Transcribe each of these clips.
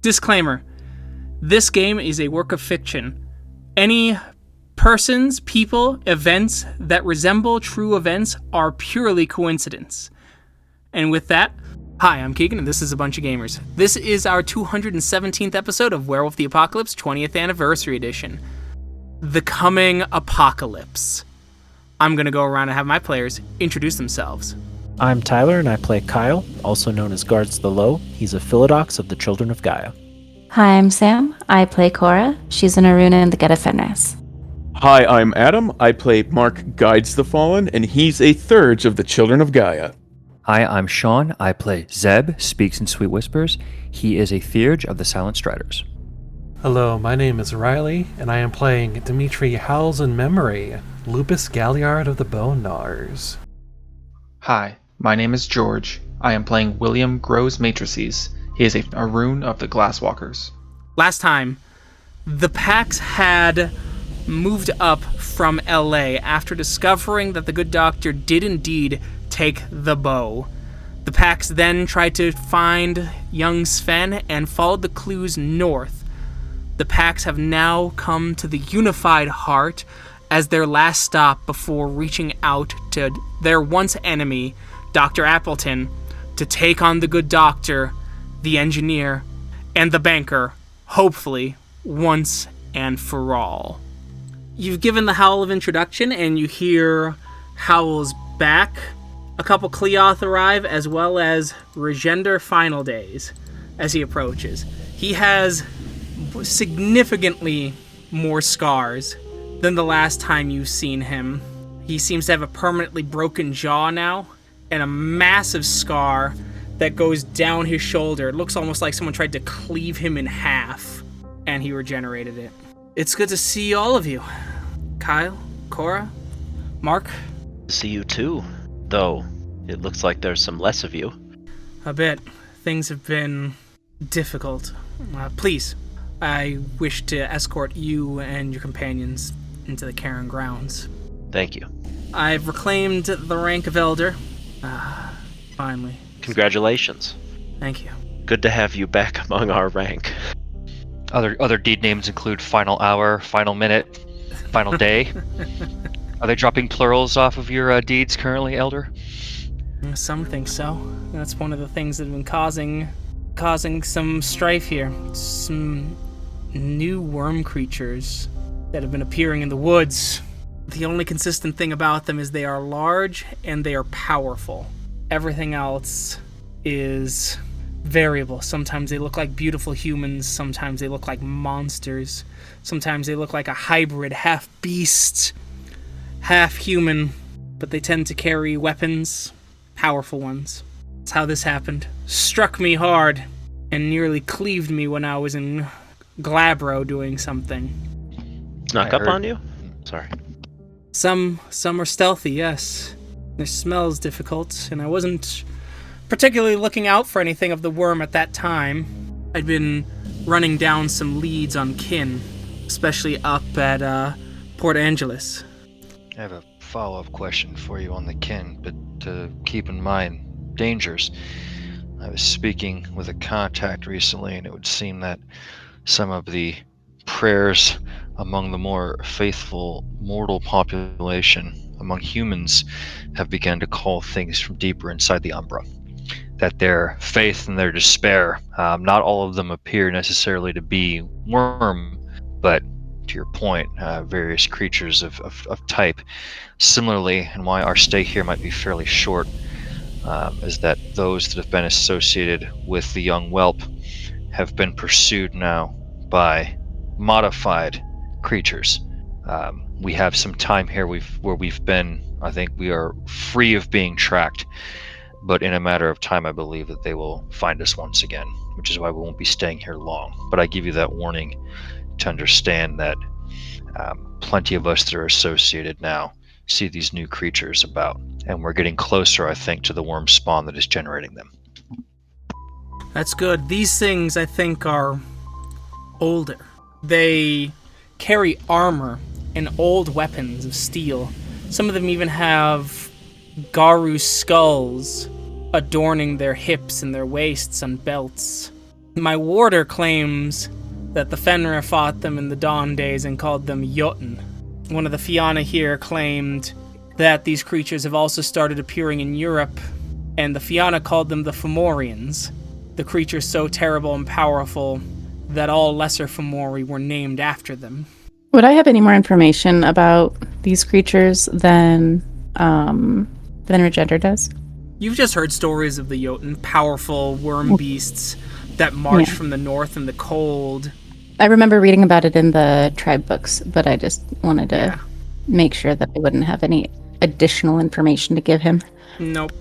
Disclaimer. This game is a work of fiction. Any persons, people, events that resemble true events are purely coincidence. And with that, hi, I'm Keegan, and this is A Bunch of Gamers. This is our 217th episode of Werewolf the Apocalypse 20th Anniversary Edition. The Coming Apocalypse. I'm going to go around and have my players introduce themselves. I'm Tyler, and I play Kyle, also known as Guards the Low. He's a Philodox of the Children of Gaia. Hi, I'm Sam. I play Cora. She's an Aruna in the Geta Fenris. Hi, I'm Adam. I play Mark Guides the Fallen, and he's a Thurge of the Children of Gaia. Hi, I'm Sean. I play Zeb Speaks-in-Sweet-Whispers. He is a Theurge of the Silent Striders. Hello, my name is Riley, and I am playing Dimitri Howls-In-Memory, Lupus Galliard of the Bone Gnawers. Hi, my name is George. I am playing William Grows-Matrices. He is a Arun of the Glasswalkers. Last time, the Pax had moved up from LA after discovering that the good doctor did indeed take the bow. The Pax then tried to find young Sven and followed the clues north. The Pax have now come to the Unified Heart as their last stop before reaching out to their once enemy, Doctor Appleton, to take on the good doctor, the engineer, and the banker, hopefully, once and for all. You've given the howl of introduction, and you hear Howl's back. A couple Cleoth arrive, as well as Regender Final Days, as he approaches. He has significantly more scars than the last time you've seen him. He seems to have a permanently broken jaw now, and a massive scar that goes down his shoulder. It looks almost like someone tried to cleave him in half, and he regenerated it. It's good to see all of you. Kyle, Cora, Mark. See you too, though it looks like there's some less of you. A bit. Things have been difficult. Please, I wish to escort you and your companions into the Cairn grounds. Thank you. I've reclaimed the rank of Elder. Finally. Congratulations. Thank you. Good to have you back among our rank. Other deed names include Final Hour, Final Minute, Final Day. Are they dropping plurals off of your deeds currently, Elder? Some think so. That's one of the things that have been causing some strife here. Some new worm creatures that have been appearing in the woods. The only consistent thing about them is they are large and they are powerful. Everything else is variable. Sometimes they look like beautiful humans, sometimes they look like monsters, sometimes they look like a hybrid, half beast, half human, but they tend to carry weapons, powerful ones. That's how this happened. Struck me hard and nearly cleaved me when I was in Glabro doing something. Snuck up on you? Sorry. Some are stealthy, yes. Their smell's difficult, and I wasn't particularly looking out for anything of the worm at that time. I'd been running down some leads on kin, especially up at Port Angeles. I have a follow-up question for you on the kin, but to keep in mind dangers. I was speaking with a contact recently, and it would seem that some of the prayers among the more faithful mortal population among humans have begun to call things from deeper inside the Umbra. That their faith and their despair, not all of them appear necessarily to be worm, but to your point, various creatures of type. Similarly, and why our stay here might be fairly short, is that those that have been associated with the young whelp have been pursued now by modified creatures. We have some time here where we've been, I think we are free of being tracked, but in a matter of time I believe that they will find us once again, which is why we won't be staying here long. But I give you that warning to understand that plenty of us that are associated now see these new creatures about, and we're getting closer, I think, to the worm spawn that is generating them. That's good. These things, I think, are older. They carry armor and old weapons of steel. Some of them even have Garu skulls adorning their hips and their waists on belts. My warder claims that the Fenrir fought them in the Dawn days and called them Jotun. One of the Fianna here claimed that these creatures have also started appearing in Europe, and the Fianna called them the Fomorians, the creatures so terrible and powerful that all lesser Fomori were named after them. Would I have any more information about these creatures than Regender does? You've just heard stories of the Jotun, powerful worm beasts that march from the north in the cold. I remember reading about it in the tribe books, but I just wanted to make sure that I wouldn't have any additional information to give him. Nope.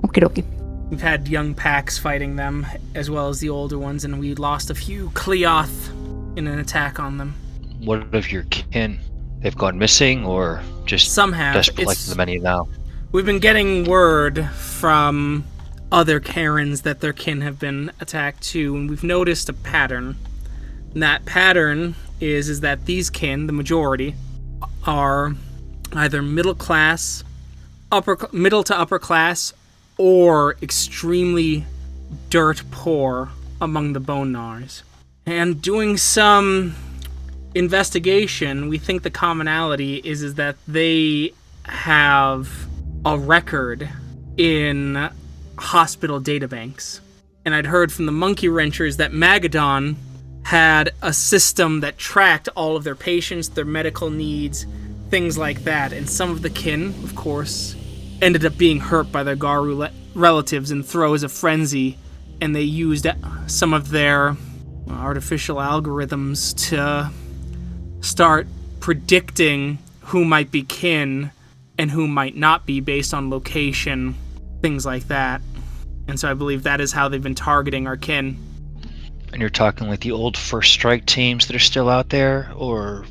Okie dokie. We've had young packs fighting them, as well as the older ones, and we lost a few Cleoth in an attack on them. What of your kin? They've gone missing, or just some have. Desperate like the many now? We've been getting word from other Karens that their kin have been attacked too, and we've noticed a pattern. And that pattern is that these kin, the majority, are either middle to upper class, or extremely dirt poor among the Bone Gnars. And doing some investigation, we think the commonality is that they have a record in hospital databanks. And I'd heard from the Monkey Wrenchers that Magadon had a system that tracked all of their patients, their medical needs, things like that. And some of the kin, of course, ended up being hurt by their Garu relatives in throes of frenzy, and they used some of their artificial algorithms to start predicting who might be kin and who might not be based on location, things like that. And so I believe that is how they've been targeting our kin. And you're talking like the old First Strike teams that are still out there, or?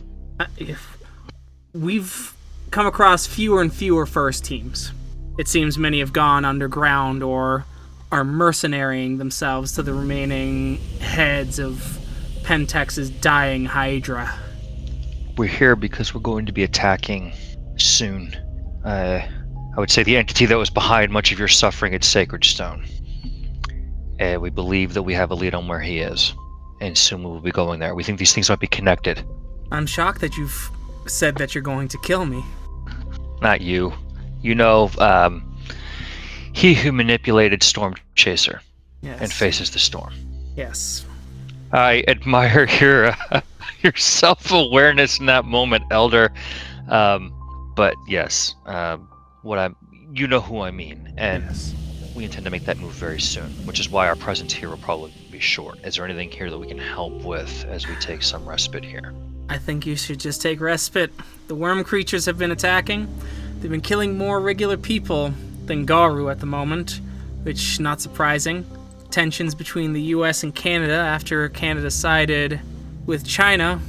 We've come across fewer and fewer first teams. It seems many have gone underground or are mercenarying themselves to the remaining heads of Pentex's dying Hydra. We're here because we're going to be attacking soon. I would say the entity that was behind much of your suffering at Sacred Stone. We believe that we have a lead on where he is, and soon we will be going there. We think these things might be connected. I'm shocked that you've said that you're going to kill me. Not you. You know, he who manipulated Storm Chaser and faces the storm. Yes. I admire your self-awareness in that moment, Elder. But yes, you know who I mean, and we intend to make that move very soon, which is why our presence here will probably be short. Is there anything here that we can help with as we take some respite here? I think you should just take respite. The worm creatures have been attacking. They've been killing more regular people than Garu at the moment, which, not surprising. Tensions between the US and Canada after Canada sided with China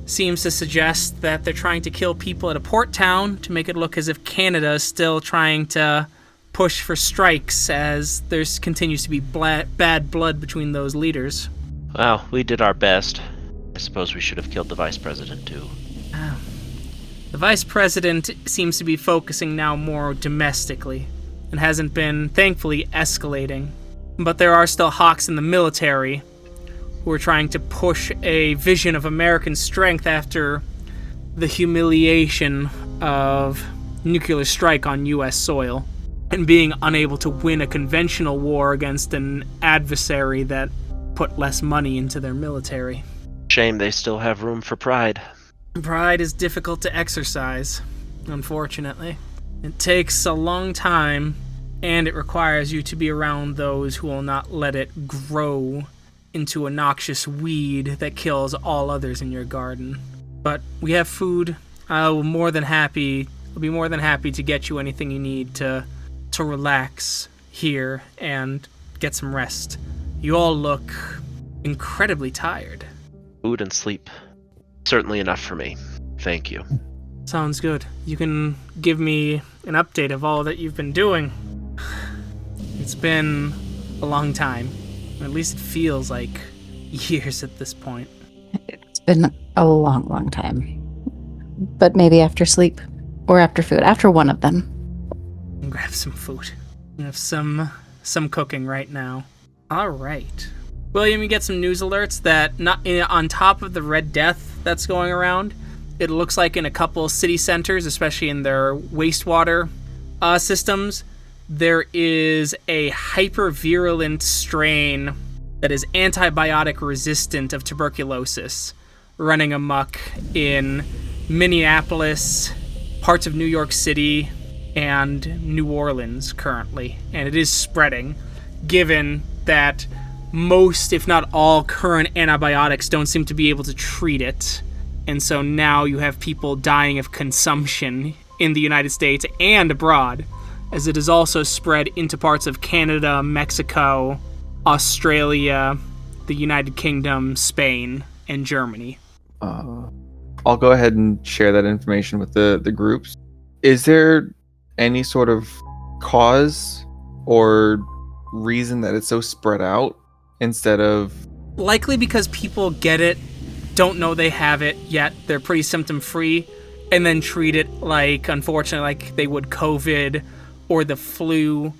seems to suggest that they're trying to kill people at a port town to make it look as if Canada is still trying to push for strikes, as there continues to be bad blood between those leaders. Well, we did our best. I suppose we should have killed the vice president too. The vice president seems to be focusing now more domestically and hasn't been, thankfully, escalating. But there are still hawks in the military who are trying to push a vision of American strength after the humiliation of nuclear strike on U.S. soil and being unable to win a conventional war against an adversary that put less money into their military. Shame they still have room for pride. Pride is difficult to exercise, unfortunately. It takes a long time, and it requires you to be around those who will not let it grow into a noxious weed that kills all others in your garden. But we have food. I'll be more than happy to get you anything you need to relax here and get some rest. You all look incredibly tired. Food and sleep. Certainly enough for me. Thank you. Sounds good. You can give me an update of all that you've been doing. It's been a long time. At least it feels like years at this point. It's been a long, long time. But maybe after sleep. Or after food. After one of them. Grab some food. We have some cooking right now. Alright. William, you get some news alerts that on top of the Red Death that's going around, it looks like in a couple city centers, especially in their wastewater systems, there is a hyper-virulent strain that is antibiotic resistant of tuberculosis running amok in Minneapolis, parts of New York City, and New Orleans currently. And it is spreading, given that most, if not all, current antibiotics don't seem to be able to treat it. And so now you have people dying of consumption in the United States and abroad, as it is also spread into parts of Canada, Mexico, Australia, the United Kingdom, Spain, and Germany. I'll go ahead and share that information with the groups. Is there any sort of cause or reason that it's so spread out instead of... Likely because people get it, don't know they have it yet, they're pretty symptom-free, and then treat it like, unfortunately, like they would COVID or the flu,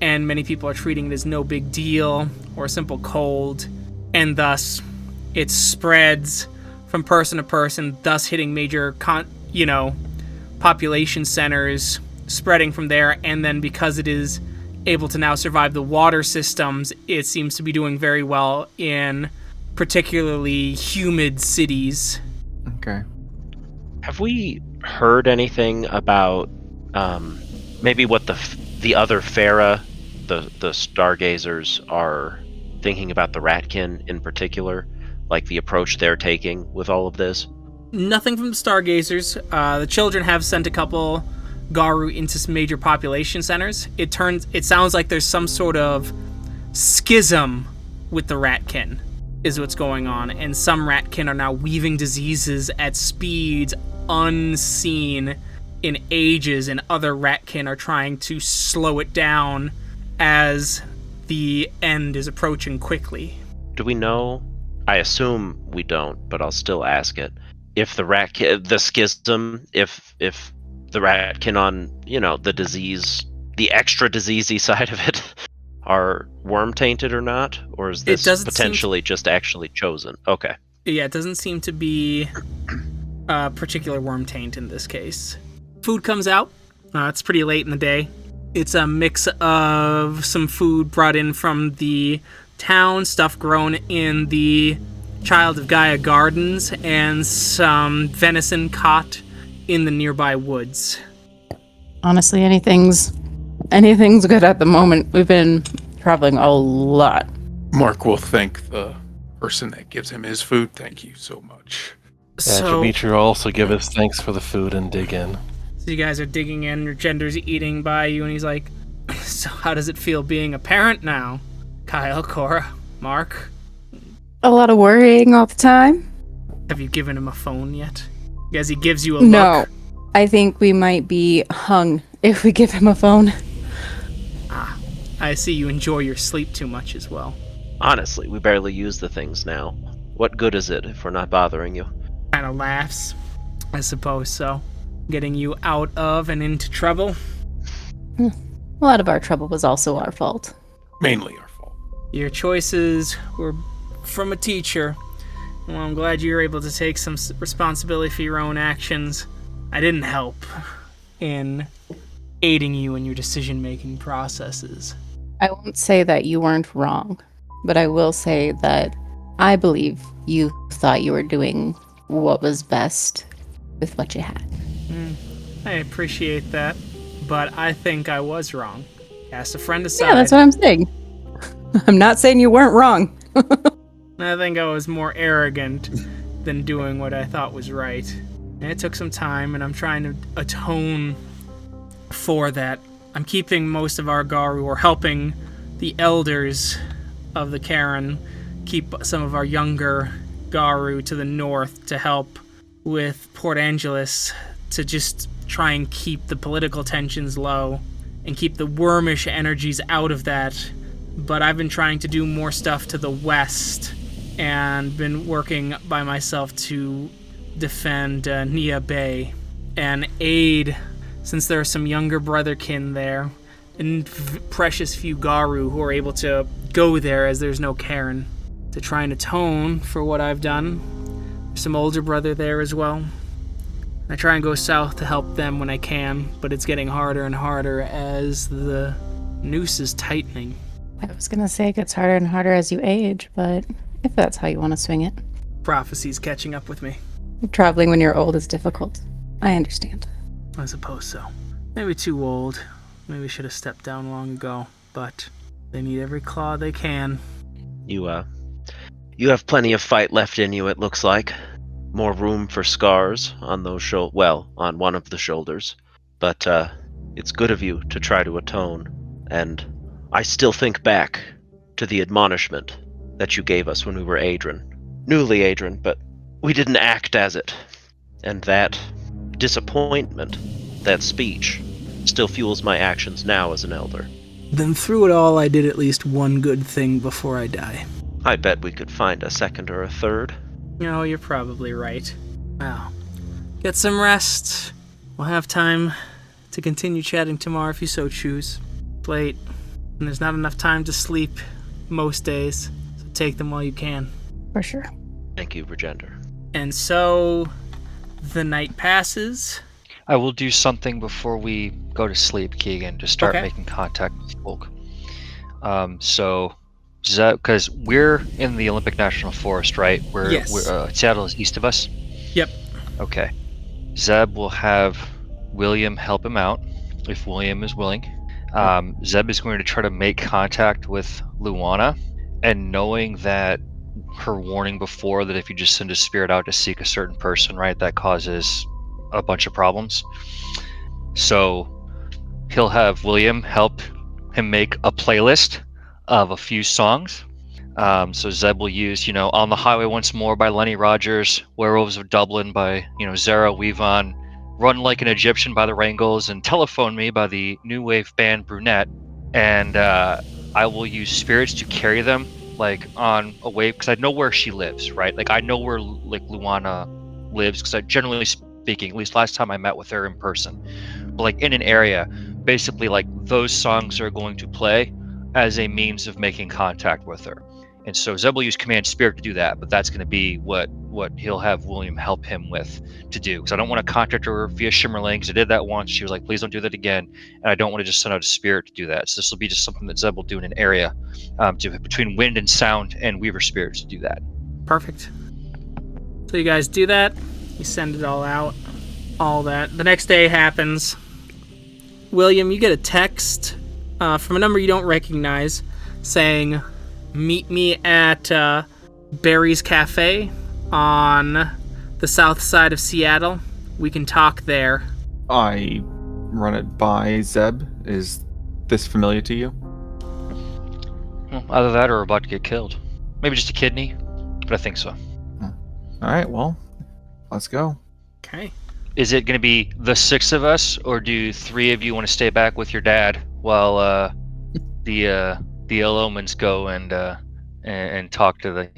and many people are treating it as no big deal or a simple cold, and thus it spreads from person to person, thus hitting major, population centers, spreading from there, and then because it is able to now survive the water systems, it seems to be doing very well in particularly humid cities. Okay. Have we heard anything about maybe what the other Farah, the stargazers, are thinking about the Ratkin in particular? Like the approach they're taking with all of this? Nothing from the stargazers. The children have sent a couple Garu into some major population centers. It sounds like there's some sort of schism with the Ratkin, is what's going on, and some Ratkin are now weaving diseases at speeds unseen in ages, and other Ratkin are trying to slow it down as the end is approaching quickly. Do we know? I assume we don't, but I'll still ask it. If the the schism, if the Ratkin on, the disease, the extra diseasey side of it, are worm tainted or not? Or is this potentially just actually chosen? Okay. Yeah, it doesn't seem to be a particular worm taint in this case. Food comes out. It's pretty late in the day. It's a mix of some food brought in from the town, stuff grown in the Child of Gaia gardens, and some venison caught in the nearby woods. Honestly, anything's good at the moment. We've been traveling a lot. Mark will thank the person that gives him his food. Thank you so much. Yeah, Dimitri will also give us thanks for the food and dig in. So you guys are digging in, your gender's eating by you, and he's like, so how does it feel being a parent now? Kyle, Cora, Mark? A lot of worrying all the time. Have you given him a phone yet? As he gives you a No. look. I think we might be hung if we give him a phone. Ah, I see you enjoy your sleep too much as well. Honestly, we barely use the things now. What good is it if we're not bothering you? Kind of laughs. I suppose so. Getting you out of and into trouble. A lot of our trouble was also our fault. Mainly our fault. Your choices were from a teacher. Well, I'm glad you were able to take some responsibility for your own actions. I didn't help in aiding you in your decision-making processes. I won't say that you weren't wrong, but I will say that I believe you thought you were doing what was best with what you had. I appreciate that, but I think I was wrong. Cast a friend aside. Yeah, that's what I'm saying. I'm not saying you weren't wrong. I think I was more arrogant than doing what I thought was right. And it took some time, and I'm trying to atone for that. I'm keeping most of our Garu, or helping the elders of the Karen keep some of our younger Garu to the north to help with Port Angeles, to just try and keep the political tensions low and keep the wormish energies out of that. But I've been trying to do more stuff to the west and been working by myself to defend Nia Bay and aid, since there are some younger brotherkin there and precious few Garu who are able to go there as there's no Karen. to try and atone for what I've done. There's some older brother there as well. I try and go south to help them when I can, but it's getting harder and harder as the noose is tightening. I was gonna say it gets harder and harder as you age, but if that's how you want to swing it. Prophecy's catching up with me. Traveling when you're old is difficult. I understand. I suppose so. Maybe too old. Maybe should have stepped down long ago, but they need every claw they can. You have plenty of fight left in you, it looks like. More room for scars on those on one of the shoulders. But it's good of you to try to atone. And I still think back to the admonishment that you gave us when we were newly Adrian, but we didn't act as it. And that disappointment, that speech, still fuels my actions now as an elder. Then through it all, I did at least one good thing before I die. I bet we could find a second or a third. No, you're probably right. Well, get some rest. We'll have time to continue chatting tomorrow if you so choose. It's late, and there's not enough time to sleep most days, so take them while you can. For sure. Thank you, Regender. And so, the night passes. I will do something before we go to sleep, Keegan, to start making contact with folk. Because we're in the Olympic National Forest, right? Yes. Seattle is east of us? Yep. Okay. Zeb will have William help him out, if William is willing. Zeb is going to try to make contact with Luana, and knowing that her warning before that if you just send a spirit out to seek a certain person, right, that causes a bunch of problems. So he'll have William help him make a playlist of a few songs. So Zeb will use, On the Highway Once More by Lenny Rogers, Werewolves of Dublin by, Zara Weavon, Run Like an Egyptian by the Wrangles, and Telephone Me by the new wave band Brunette. And I will use spirits to carry them, on a wave, because I know where she lives, right? I know where, Luana lives, because generally speaking, at least last time I met with her in person, but, in an area, basically, those songs are going to play as a means of making contact with her. And so Zeb will use Command Spirit to do that, but that's going to be what he'll have William help him with to do. Because I don't want to contact her via Shimmerling, because I did that once. She was like, please don't do that again. And I don't want to just send out a spirit to do that. So this will be just something that Zeb will do in an area between wind and sound and Weaver spirits to do that. Perfect. So you guys do that. You send it all out. All that. The next day happens. William, you get a text from a number you don't recognize saying, meet me at Barry's Cafe on the south side of Seattle. We can talk there. I run it by Zeb. Is this familiar to you? Well, either that or we're about to get killed. Maybe just a kidney, but I think so. All right, well, let's go. Okay. Is it going to be the 6 of us, or do 3 of you want to stay back with your dad while the Elomans go and talk to the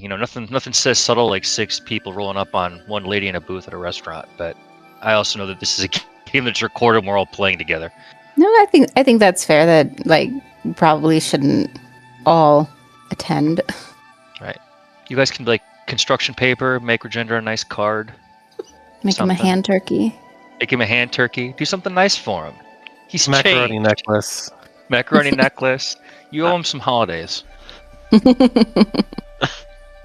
nothing says subtle like 6 people rolling up on one lady in a booth at a restaurant, but I also know that this is a game that's recorded and we're all playing together. No, I think that's fair that probably shouldn't all attend. Right. You guys can construction paper, make Regender a nice card. Make him a hand turkey. Make him a hand turkey. Do something nice for him. He's macaroni changed. necklace. Macaroni necklace. You owe him some holidays.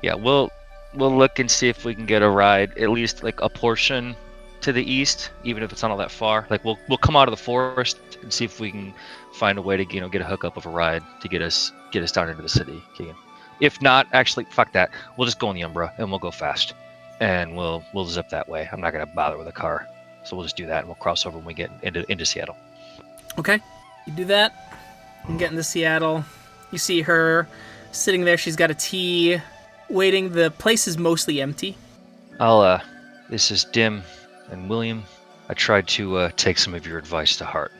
Yeah, we'll look and see if we can get a ride, at least a portion to the east, even if it's not all that far. We'll come out of the forest and see if we can find a way to get a hookup of a ride to get us down into the city, Keegan. If not, actually, fuck that. We'll just go in the Umbra and we'll go fast, and we'll zip that way. I'm not gonna bother with a car, so we'll just do that and we'll cross over when we get into Seattle. Okay, you do that. You get into Seattle. You see her sitting there. She's got a tea, waiting. The place is mostly empty. This is Dim and William. I tried to take some of your advice to heart.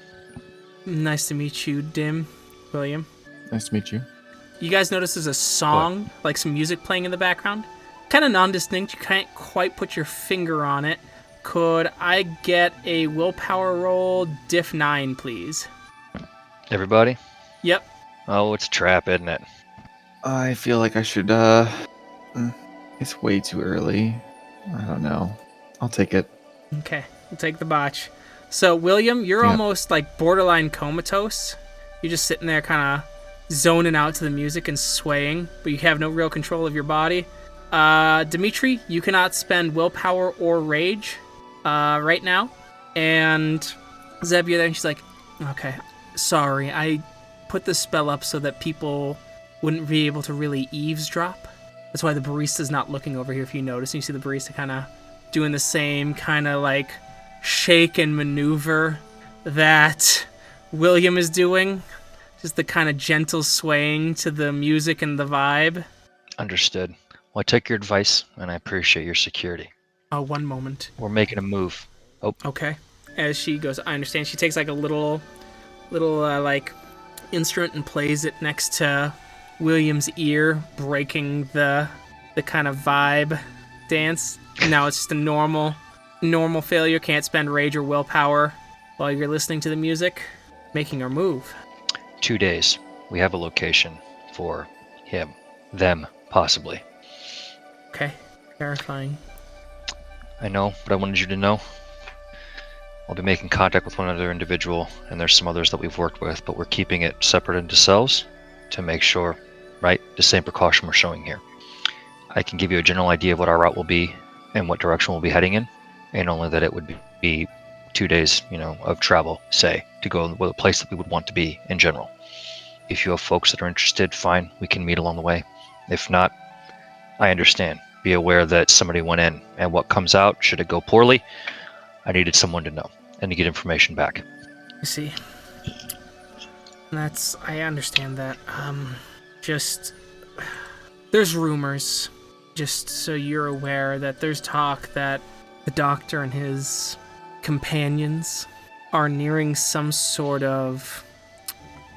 Nice to meet you, Dim. William. Nice to meet you. You guys notice there's a song, some music playing in the background? Kind of non-distinct. You can't quite put your finger on it. Could I get a willpower roll, diff 9, please? Everybody? Yep. Oh, it's a trap, isn't it? I feel like I should It's way too early. I don't know. I'll take it. Okay, we'll take the botch. So, William, you're almost like borderline comatose. You're just sitting there kind of zoning out to the music and swaying, but you have no real control of your body. Dimitri, you cannot spend willpower or rage right now. And Zeb, you're there, and she's like, okay, sorry, I put this spell up so that people wouldn't be able to really eavesdrop. That's why the barista's not looking over here, if you notice. And you see the barista kind of doing the same kind of like shake and maneuver that William is doing. Just the kind of gentle swaying to the music and the vibe. Understood. Well, I take your advice, and I appreciate your security. Oh, one moment. We're making a move. Oh. Okay. As she goes, I understand. She takes like a little like instrument and plays it next to William's ear, breaking the kind of vibe dance. Now it's just a normal failure. Can't spend rage or willpower while you're listening to the music. Making our move. 2 days. We have a location for him. Them, possibly. Okay. Terrifying. I know, but I wanted you to know. I'll be making contact with one other individual, and there's some others that we've worked with, but we're keeping it separate into cells to make sure, right, the same precaution we're showing here. I can give you a general idea of what our route will be and what direction we'll be heading in, and only that it would be 2 days, of travel, say, to go to a place that we would want to be in general. If you have folks that are interested, fine, we can meet along the way. If not, I understand. Be aware that somebody went in, and what comes out, should it go poorly, I needed someone to know and to get information back. I see. I understand that. There's rumors, just so you're aware, that there's talk that the Doctor and his companions are nearing some sort of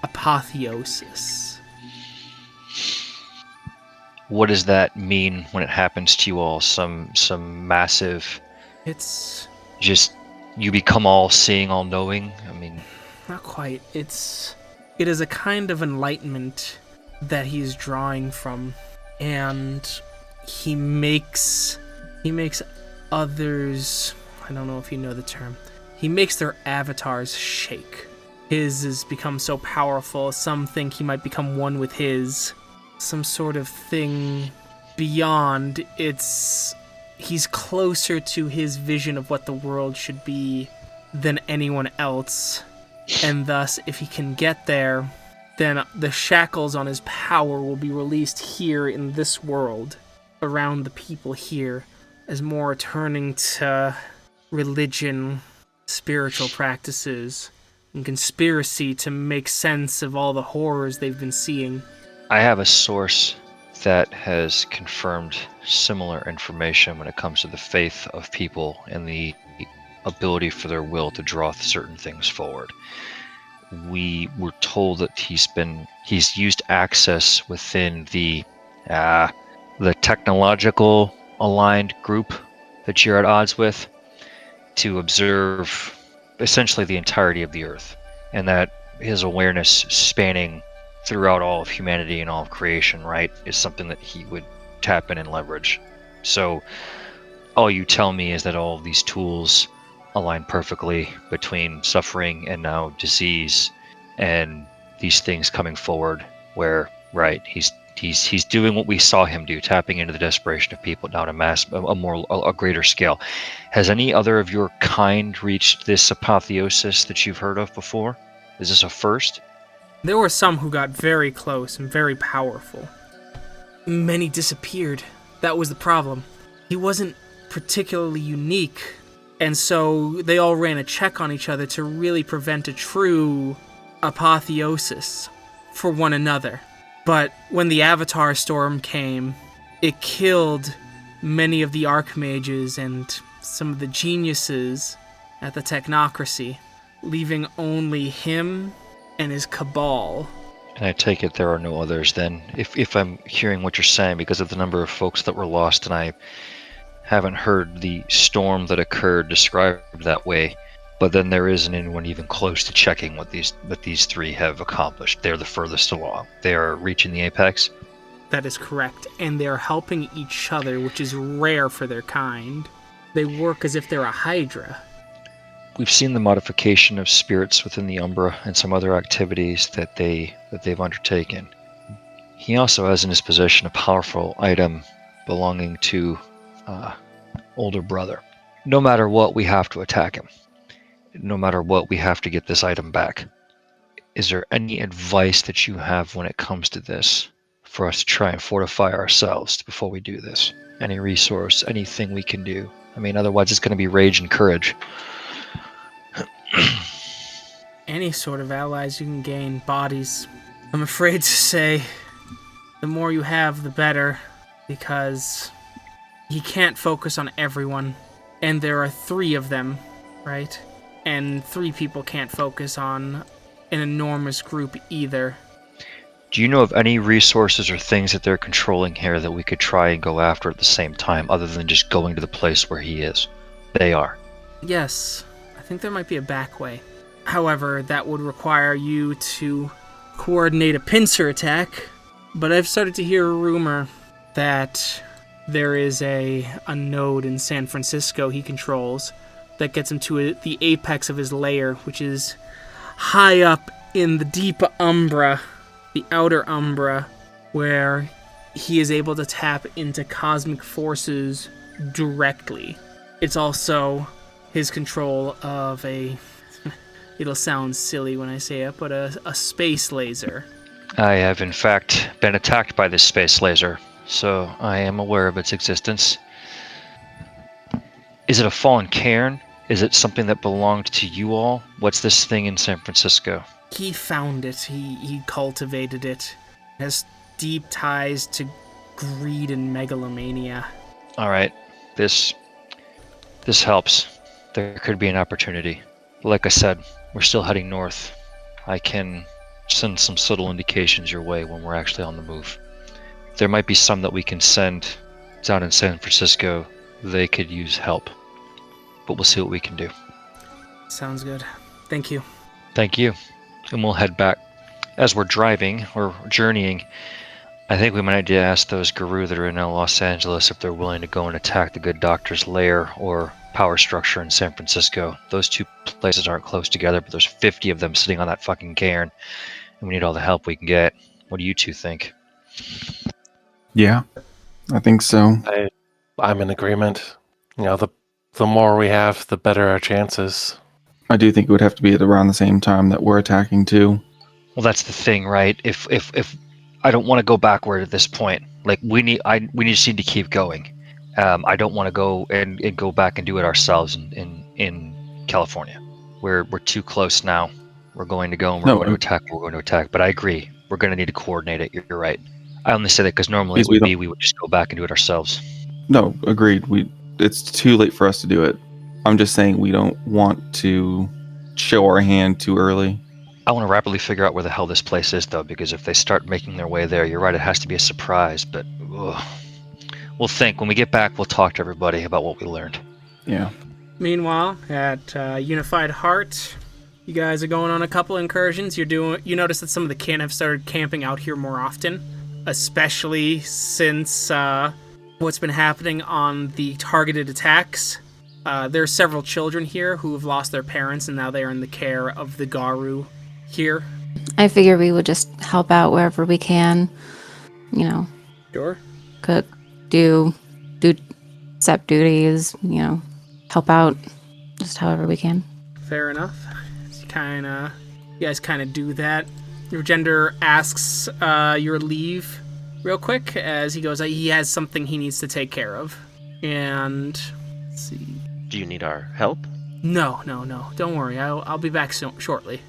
apotheosis. What does that mean when it happens to you all? Some massive... It's... just you become all seeing, all knowing? I mean... Not quite. It is a kind of enlightenment that he's drawing from, and he makes others... I don't know if you know the term. He makes their avatars shake. His has become so powerful, some think he might become one with his. Some sort of thing beyond. He's closer to his vision of what the world should be than anyone else. And thus, if he can get there, then the shackles on his power will be released here in this world, around the people here, as more turning to religion, spiritual practices, and conspiracy to make sense of all the horrors they've been seeing. I have a source that has confirmed similar information when it comes to the faith of people and the ability for their will to draw certain things forward. We were told that he's used access within the technological aligned group that you're at odds with to observe essentially the entirety of the Earth, and that his awareness spanning throughout all of humanity and all of creation, right, is something that he would tap in and leverage. So all you tell me is that all of these tools align perfectly between suffering and now disease, and these things coming forward where, right, he's doing what we saw him do, tapping into the desperation of people now to a greater scale. Has any other of your kind reached this apotheosis that you've heard of before? Is this a first? There were some who got very close and very powerful. Many disappeared. That was the problem. He wasn't particularly unique, and so they all ran a check on each other to really prevent a true apotheosis for one another. But when the Avatar Storm came, it killed many of the Archmages and some of the geniuses at the Technocracy, leaving only him and his cabal. And I take it there are no others then, if I'm hearing what you're saying, because of the number of folks that were lost, and I haven't heard the storm that occurred described that way. But then there isn't anyone even close to checking what these three have accomplished. They're the furthest along. They are reaching the apex. That is correct, and they're helping each other, which is rare for their kind. They work as if they're a hydra. We've seen the modification of spirits within the Umbra and some other activities that they've undertaken. He also has in his possession a powerful item belonging to older brother. No matter what, we have to attack him. No matter what, we have to get this item back. Is there any advice that you have when it comes to this for us to try and fortify ourselves before we do this? Any resource, anything we can do? I mean, otherwise it's going to be rage and courage. Any sort of allies you can gain, bodies. I'm afraid to say, the more you have, the better, because he can't focus on everyone, and there are 3 of them, right? And 3 people can't focus on an enormous group either. Do you know of any resources or things that they're controlling here that we could try and go after at the same time, other than just going to the place where he is? They are. Yes, I think there might be a back way. However, that would require you to coordinate a pincer attack, but I've started to hear a rumor that there is a node in San Francisco he controls that gets him to the apex of his lair, which is high up in the deep Umbra, the outer Umbra, where he is able to tap into cosmic forces directly. It's also his control of it'll sound silly when I say it, but a space laser. I have in fact been attacked by this space laser, so I am aware of its existence. Is it a fallen cairn? Is it something that belonged to you all? What's this thing in San Francisco? He found it. He cultivated it. It has deep ties to greed and megalomania. All right, this helps. There could be an opportunity. Like I said, we're still heading north. I can send some subtle indications your way when we're actually on the move. There might be some that we can send down in San Francisco. They could use help. But we'll see what we can do. Sounds good. Thank you. Thank you. And we'll head back. As we're driving, or journeying, I think we might need to ask those guru that are in Los Angeles if they're willing to go and attack the good doctor's lair or power structure in San Francisco. Those 2 places aren't close together, but there's 50 of them sitting on that fucking cairn, and we need all the help we can get. What do you 2 think? Yeah, I think so. I'm in agreement. You know, the more we have, the better our chances. I do think it would have to be at around the same time that we're attacking too. Well, that's the thing, right? If I don't want to go backward at this point. Like we just need to keep going. I don't want to go and go back and do it ourselves in California. We're too close now. We're going to go and we're going to attack. We're going to attack. But I agree. We're going to need to coordinate it. You're right. I only say that because normally we would just go back and do it ourselves. No, agreed. It's too late for us to do it. I'm just saying we don't want to show our hand too early. I want to rapidly figure out where the hell this place is, though, because if they start making their way there, you're right, it has to be a surprise, but we'll think. When we get back, we'll talk to everybody about what we learned. Yeah. Meanwhile, at Unified Heart, you guys are going on a couple incursions. You notice that some of the kin have started camping out here more often, especially since what's been happening on the targeted attacks. There are several children here who have lost their parents, and now they are in the care of the Garu here. I figure we would just help out wherever we can. You know. Sure. Cook, do Sept duties, help out just however we can. Fair enough. You guys kind of do that. Your gender asks your leave real quick as he goes, he has something he needs to take care of. And, let's see. Do you need our help? No. Don't worry. I'll be back shortly.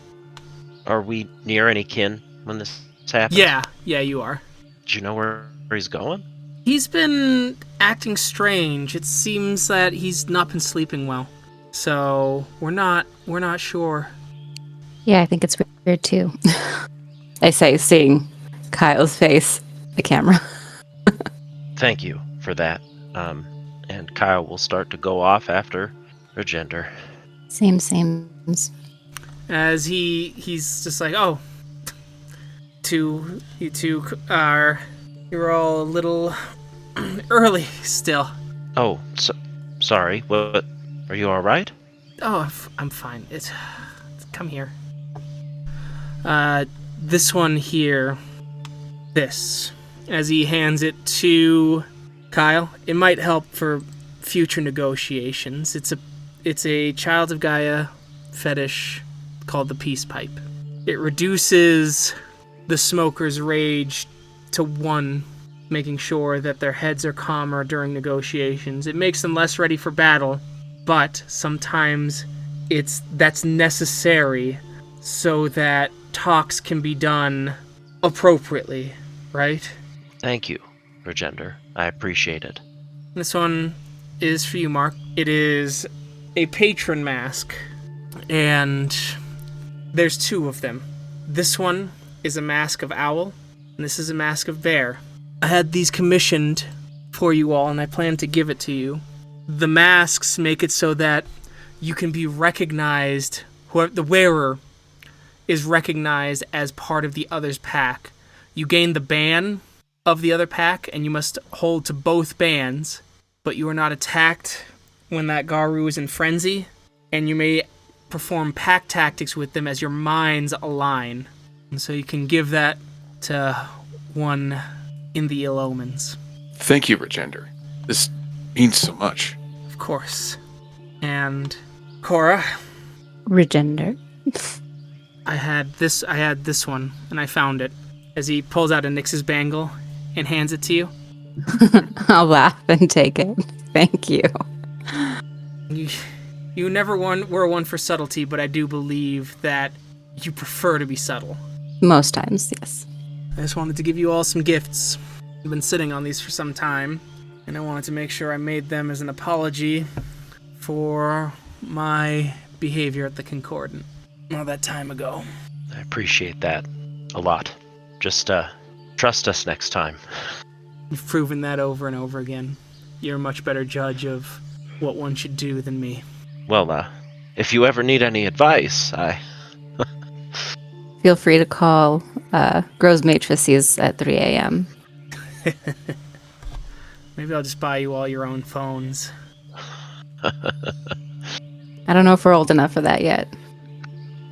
Are we near any kin when this happens? Yeah, you are. Do you know where he's going? He's been acting strange. It seems that he's not been sleeping well. So, we're not sure. Yeah, I think it's weird too. I say, seeing Kyle's face, the camera. Thank you for that. And Kyle will start to go off after her gender. Same. As he's just like, you two are You're all a little early still. Oh, sorry. What? Are you all right? Oh, I'm fine. Come here. This one here. This. As he hands it to Kyle. It might help for future negotiations. It's a Child of Gaia fetish called the Peace Pipe. It reduces the smoker's rage to 1, making sure that their heads are calmer during negotiations. It makes them less ready for battle, but sometimes that's necessary so that talks can be done appropriately, right? Thank you, Regender. I appreciate it. This one is for you, Mark. It is a patron mask, and there's 2 of them. This one is a mask of owl, and this is a mask of bear. I had these commissioned for you all, and I plan to give it to you. The masks make it so that you can be recognized, the wearer is recognized as part of the other's pack. You gain the ban of the other pack, and you must hold to both bands, but you are not attacked when that Garu is in frenzy, and you may perform pack tactics with them as your minds align. And so you can give that to one in the ill omens. Thank you, Regender. This means so much. Of course. And Cora, Regender. I had this one, and I found it. As he pulls out a Nyx's bangle and hands it to you. I'll laugh and take it. Thank you. You never were one for subtlety, but I do believe that you prefer to be subtle. Most times, yes. I just wanted to give you all some gifts. I've been sitting on these for some time, and I wanted to make sure I made them as an apology for my behavior at the Concordant all that time ago. I appreciate that a lot. Just trust us next time. You've proven that over and over again. You're a much better judge of what one should do than me. Well, if you ever need any advice, Feel free to call Grows-Matrices at 3 a.m. Maybe I'll just buy you all your own phones. I don't know if we're old enough for that yet.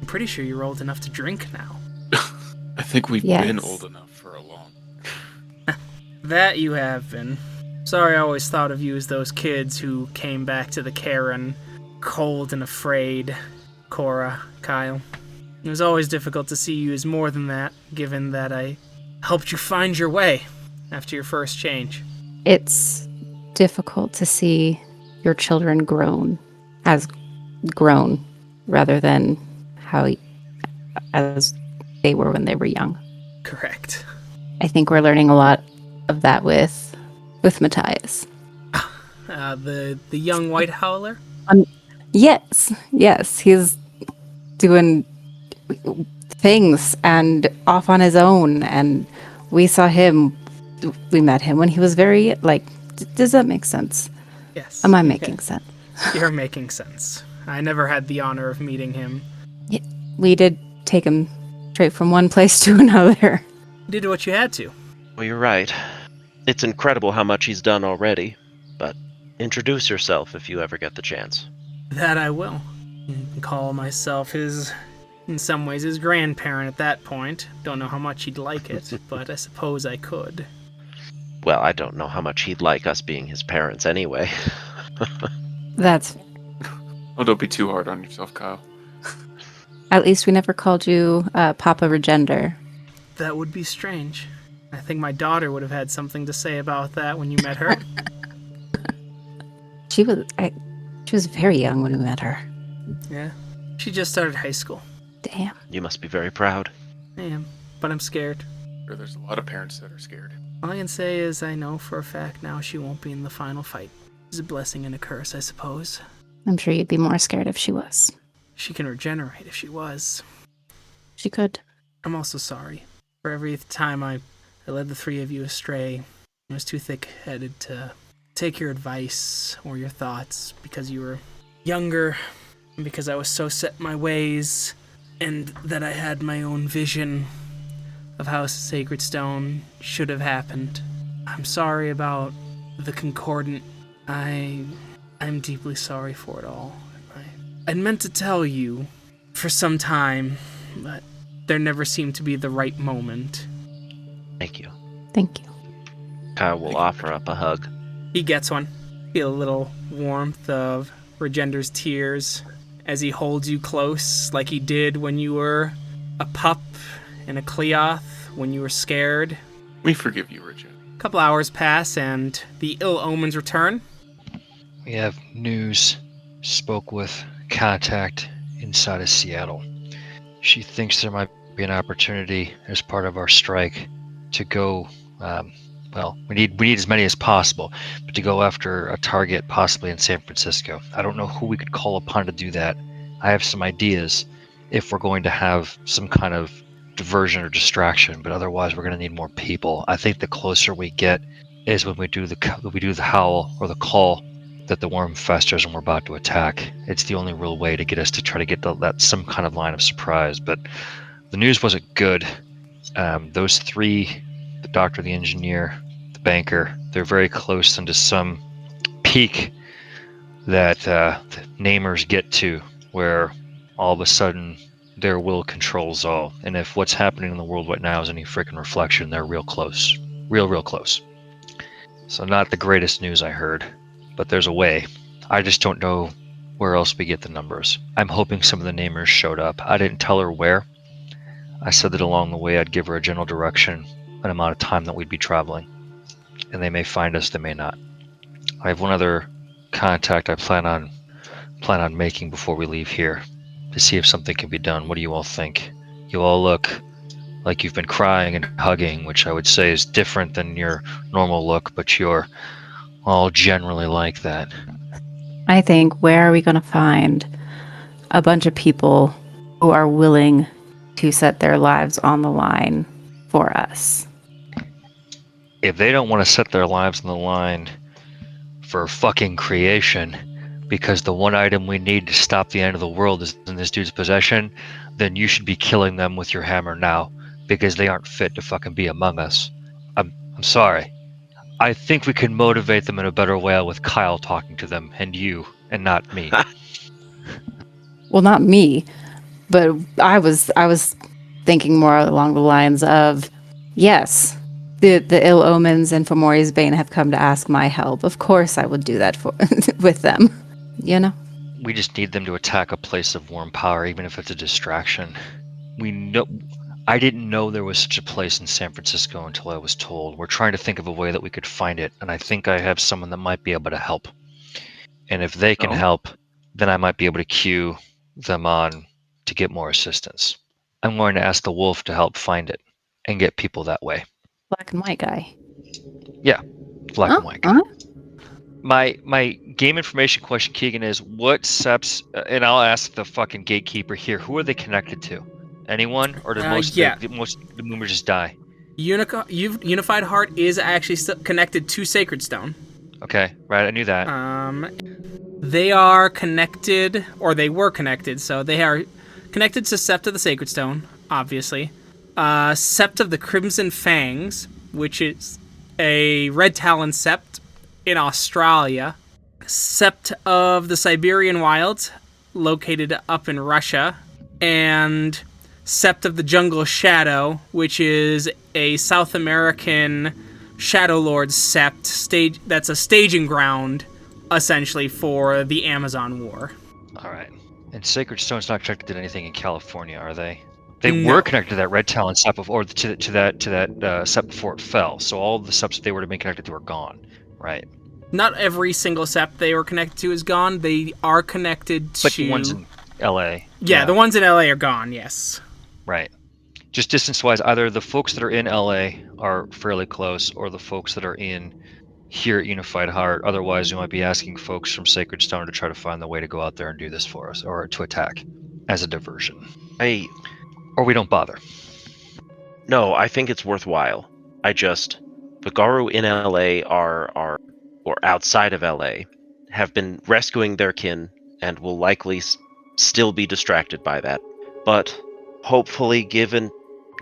I'm pretty sure you're old enough to drink now. I think we've Yes. been old enough for a long. That you have been. Sorry, I always thought of you as those kids who came back to the Karen cold and afraid. Cora, Kyle. It was always difficult to see you as more than that, given that I helped you find your way after your first change. It's difficult to see your children grown rather than as they were when they were young. Correct. I think we're learning a lot of that with Matthias. The young white howler? Yes, he's doing things and off on his own, and we met him when he was very, does that make sense? Yes. Am I making sense? You're making sense. I never had the honor of meeting him. Yeah, we did take him straight from one place to another. You did what you had to. well, you're right. It's incredible how much he's done already, but introduce yourself if you ever get the chance. That I will. You can call myself in some ways, his grandparent at that point. Don't know how much he'd like it, but I suppose I could. Well, I don't know how much he'd like us being his parents anyway. That's... Oh, don't be too hard on yourself, Kyle. At least we never called you Papa Regender. That would be strange. I think my daughter would have had something to say about that when you met her. She was very young when we met her. Yeah. She just started high school. Damn. You must be very proud. I am, but I'm scared. Sure, there's a lot of parents that are scared. All I can say is I know for a fact now she won't be in the final fight. It's a blessing and a curse, I suppose. I'm sure you'd be more scared if she was. She can regenerate if she was. She could. I'm also sorry. For every time I led the three of you astray, I was too thick-headed to take your advice or your thoughts because you were younger, and because I was so set in my ways, and that I had my own vision of House of Sacred Stone should have happened. I'm sorry about the Concordant. I'm deeply sorry for it all. I'd meant to tell you for some time, but there never seemed to be the right moment. Thank you. Thank you. Kyle will offer up a hug. He gets one. Feel a little warmth of Regender's tears as he holds you close like he did when you were a pup in a Cleoth, when you were scared. We forgive you, Richard. A couple hours pass and the ill omens return. We have news. Spoke with contact inside of Seattle. She thinks there might be an opportunity as part of our strike to go, we need as many as possible, but to go after a target possibly in San Francisco. I don't know who we could call upon to do that. I have some ideas if we're going to have some kind of diversion or distraction, but otherwise we're going to need more people. I think the closer we get is when we do the howl or the call that the worm festers and we're about to attack. It's the only real way to get us to try to get that some kind of line of surprise. But the news wasn't good. Those three, the doctor, the engineer, the banker, they're very close into some peak that the namers get to, where all of a sudden their will controls all. And if what's happening in the world right now is any freaking reflection, they're real close. Real close. So not the greatest news I heard, but there's a way. I just don't know where else we get the numbers. I'm hoping some of the namers showed up. I didn't tell her where. I said that along the way I'd give her a general direction, an amount of time that we'd be traveling. And they may find us, they may not. I have one other contact I plan on making before we leave here to see if something can be done. What do you all think? You all look like you've been crying and hugging, which I would say is different than your normal look, but you're all generally like that. I think, where are we going to find a bunch of people who are willing to set their lives on the line for us? If they don't want to set their lives on the line for fucking creation, because the one item we need to stop the end of the world is in this dude's possession, then you should be killing them with your hammer now, because they aren't fit to fucking be among us. I'm sorry. I think we can motivate them in a better way with Kyle talking to them, and you, and not me. Well, not me, but I was thinking more along the lines of, yes, the ill omens and Fomori's Bane have come to ask my help. Of course I would do that with them, you know? We just need them to attack a place of warm power, even if it's a distraction. I didn't know there was such a place in San Francisco until I was told. We're trying to think of a way that we could find it, and I think I have someone that might be able to help. And if they can help, then I might be able to cue them on to get more assistance. I'm going to ask the wolf to help find it and get people that way. Black and white guy. Yeah, black and white guy. My game information question, Keegan, is what Septs, and I'll ask the fucking gatekeeper here, who are they connected to? Anyone? Or does most of the movers just die? Unified Heart is actually connected to Sacred Stone. Okay, right, I knew that. They are connected, or they were connected, so they are connected to Sept of the Sacred Stone, obviously. Sept of the Crimson Fangs, which is a Red Talon Sept in Australia. Sept of the Siberian Wilds, located up in Russia. And Sept of the Jungle Shadow, which is a South American Shadow Lord Sept that's a staging ground, essentially, for the Amazon War. All right. And Sacred Stone's not connected to anything in California, are they? They were connected to that Red Talon Sept, or to that Sept before it fell. So all of the Septs that they would have been connected to are gone, right? Not every single Sept they were connected to is gone. They are connected to... But the ones in L.A. Yeah, the ones in L.A. are gone, yes. Right. Just distance-wise, either the folks that are in L.A. are fairly close, or the folks that are in here at Unified Heart. Otherwise, we might be asking folks from Sacred Stone to try to find the way to go out there and do this for us, or to attack as a diversion. Or we don't bother. No, I think it's worthwhile. The Garu in LA or outside of LA, have been rescuing their kin and will likely still be distracted by that. But hopefully, given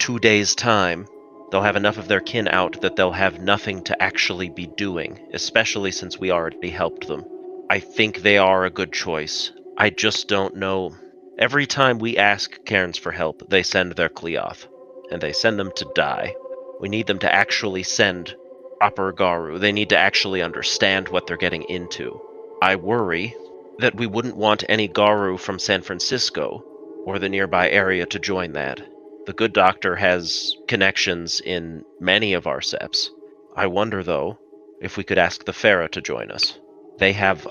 2 days' time, they'll have enough of their kin out that they'll have nothing to actually be doing, especially since we already helped them. I think they are a good choice. I just don't know. Every time we ask Cairns for help, they send their Cleoth, and they send them to die. We need them to actually send proper Garu. They need to actually understand what they're getting into. I worry that we wouldn't want any Garu from San Francisco or the nearby area to join that. The good doctor has connections in many of our Septs. I wonder, though, if we could ask the Farah to join us. They have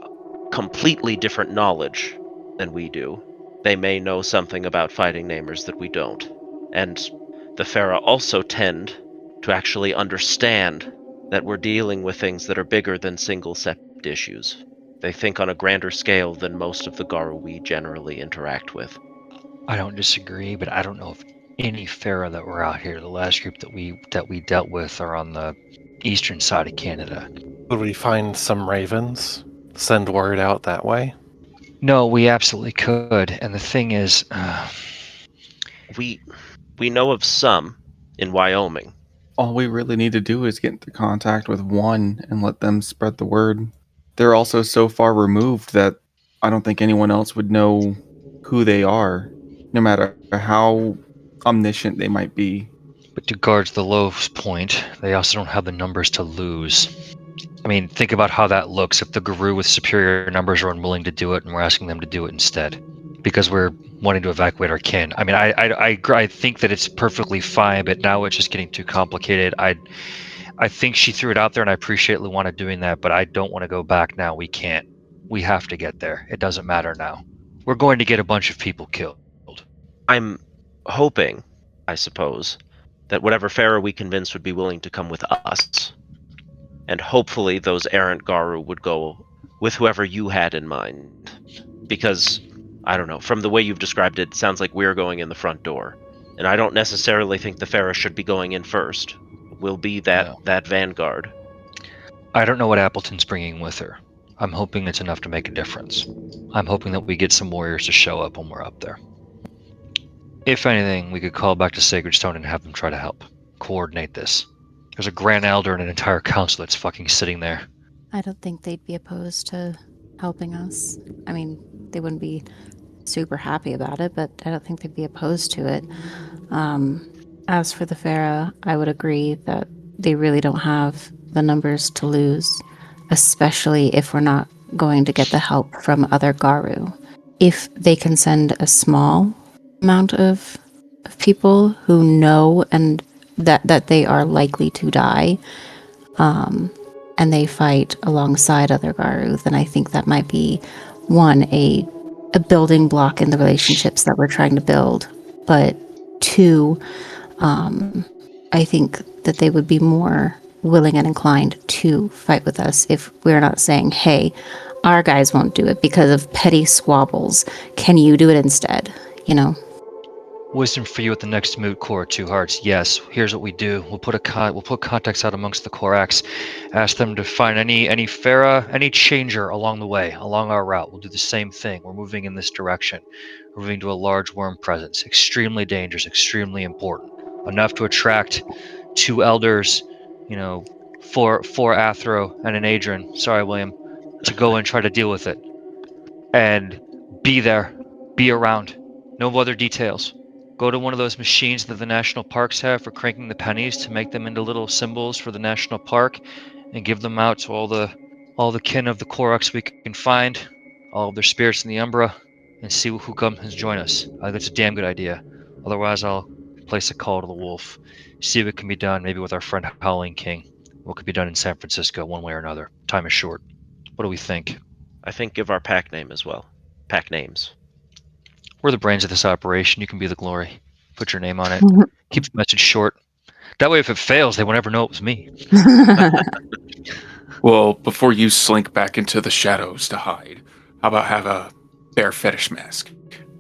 completely different knowledge than we do. They may know something about fighting namers that we don't. And the Farah also tend to actually understand that we're dealing with things that are bigger than single Sept issues. They think on a grander scale than most of the Garu we generally interact with. I don't disagree, but I don't know if any Farah that were out here. The last group that we dealt with are on the eastern side of Canada. Would we find some ravens? Send word out that way? No, we absolutely could. And the thing is, We know of some in Wyoming. All we really need to do is get into contact with one and let them spread the word. They're also so far removed that I don't think anyone else would know who they are, no matter how omniscient they might be. but to guard the low's point, they also don't have the numbers to lose. I mean, think about how that looks if the guru with superior numbers are unwilling to do it and we're asking them to do it instead because we're wanting to evacuate our kin. I mean, I think that it's perfectly fine, but now it's just getting too complicated. I think she threw it out there, and I appreciate Luana doing that, but I don't want to go back now. We can't. We have to get there. It doesn't matter now. We're going to get a bunch of people killed. I'm hoping, I suppose, that whatever Farah we convinced would be willing to come with us. And hopefully those errant Garu would go with whoever you had in mind. Because, I don't know, from the way you've described it, it sounds like we're going in the front door. And I don't necessarily think the Farah should be going in first. We'll be that vanguard. I don't know what Appleton's bringing with her. I'm hoping it's enough to make a difference. I'm hoping that we get some warriors to show up when we're up there. If anything, we could call back to Sacred Stone and have them try to help. Coordinate this. There's a Grand Elder and an entire council that's fucking sitting there. I don't think they'd be opposed to helping us. I mean, they wouldn't be super happy about it, but I don't think they'd be opposed to it. As for the Farah, I would agree that they really don't have the numbers to lose, especially if we're not going to get the help from other Garu. If they can send a small amount of people who know and that they are likely to die, and they fight alongside other Garu, then I think that might be one, a building block in the relationships that we're trying to build, but two, I think that they would be more willing and inclined to fight with us if we're not saying, hey, our guys won't do it because of petty squabbles. Can you do it instead? You know? Wisdom for you at the next moot, Cora Two-Hearts. Yes, here's what we do. We'll put contacts out amongst the Korax. Ask them to find any Farah, any changer along the way, along our route. We'll do the same thing. We're moving in this direction. We're moving to a large worm presence. Extremely dangerous, extremely important. Enough to attract 2 elders, 4 Athro and an Adrian. Sorry, William. To go and try to deal with it. And be there. Be around. No other details. Go to one of those machines that the national parks have for cranking the pennies to make them into little symbols for the national park, and give them out to all the kin of the Korax we can find, all of their spirits in the Umbra, and see who comes and join us. I think it's a damn good idea. Otherwise, I'll place a call to the wolf, see what can be done, maybe with our friend Howling King. What could be done in San Francisco, one way or another. Time is short. What do we think? I think give our pack name as well. Pack names. We're the brains of this operation. You can be the glory. Put your name on it. Keep the message short. That way, if it fails, they won't ever know it was me. Well, before you slink back into the shadows to hide, how about have a bear fetish mask?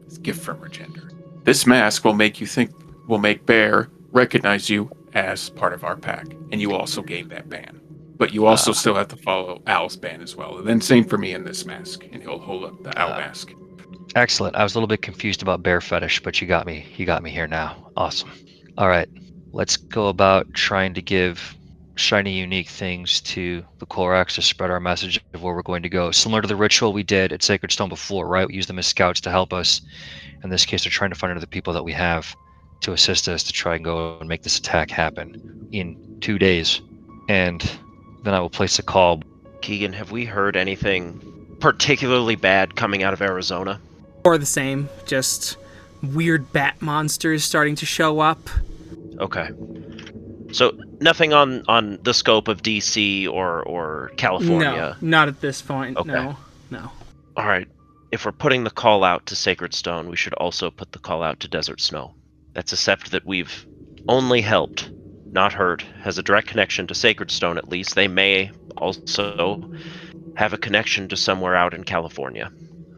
It's a gift from Regender. This mask will make Bear recognize you as part of our pack, and you also gain that ban. But you also still have to follow Al's ban as well. And then same for me in this mask, and he'll hold up the Al mask. Excellent. I was a little bit confused about bear fetish, but you got me. You got me here now. Awesome. All right, let's go about trying to give shiny, unique things to the Korax to spread our message of where we're going to go. Similar to the ritual we did at Sacred Stone before, right? We used them as scouts to help us. In this case, they're trying to find other people that we have to assist us to try and go and make this attack happen in 2 days. And then I will place a call. Keegan, have we heard anything particularly bad coming out of Arizona? Or the same, just weird bat monsters starting to show up. Okay. So nothing on the scope of DC or California? No, not at this point. Okay. No. All right. If we're putting the call out to Sacred Stone, we should also put the call out to Desert Snow. That's a sept that we've only helped, not hurt, has a direct connection to Sacred Stone at least. They may also have a connection to somewhere out in California.